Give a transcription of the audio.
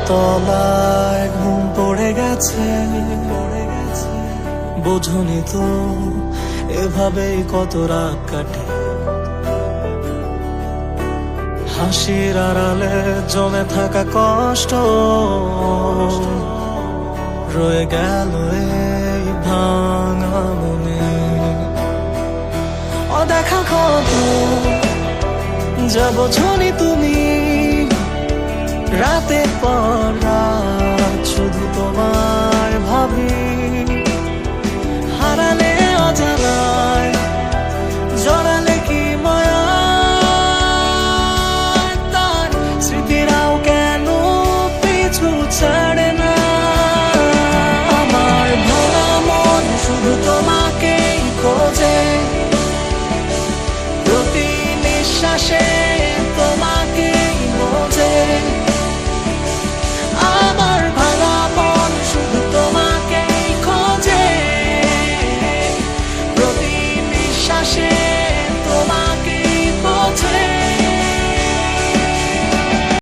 তলায় ঘুম পড়ে গেছে, বোঝনি তো এভাবেই কত রাত কাটে। হাসির আড়ালে জমে থাকা কষ্ট রয়ে গেল এই ভাঙা মনে। অদেখা কত যা বোঝনি তুমি, রাতের পর রাত শুধু তোমায় ভাবি। হারালে অজানায়, জড়ালে কি মায়া, তার স্মৃতিরাও কেন পিছু ছাড়ে না। আমার ভাঙা মন শুধু তোমাকেই খোঁজে, প্রতি নিঃশ্বাসে